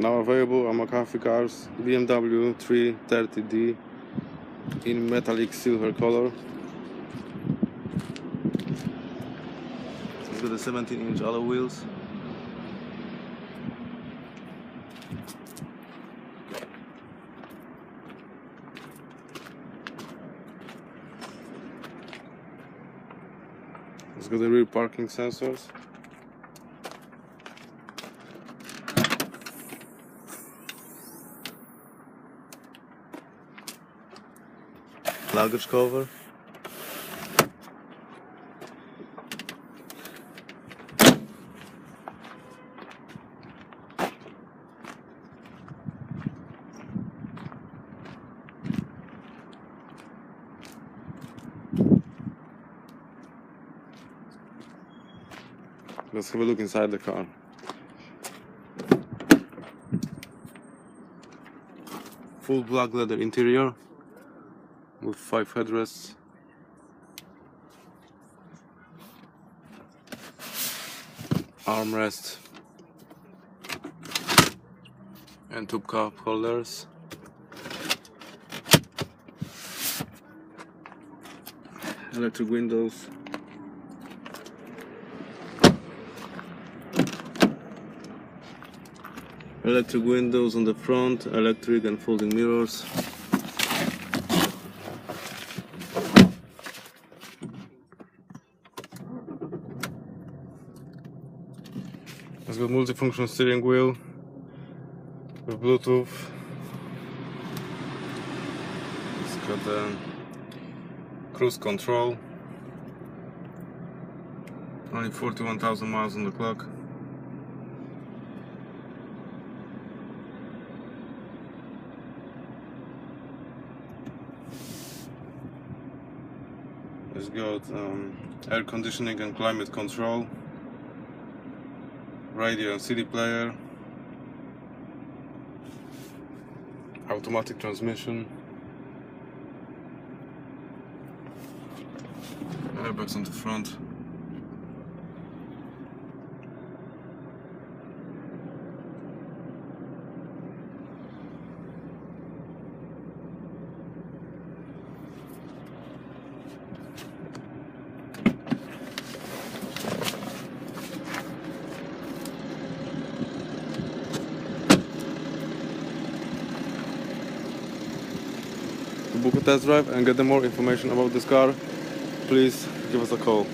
Now available are McCarthy cars, BMW 330D in metallic silver color. It's got the 17-inch alloy wheels. It's got the rear parking sensors. Luggage cover. Let's have a look inside the car. Full black leather interior with 5 headrests. Armrest and 2 cup holders. Electric windows. Electric windows on the front, electric and folding mirrors. It's got multifunction steering wheel with Bluetooth. It's got the cruise control. Only 41,000 miles on the clock. It's got air conditioning and climate control, radio and CD player, automatic transmission, airbags on the front. To book a test drive and get more information about this car, please give us a call.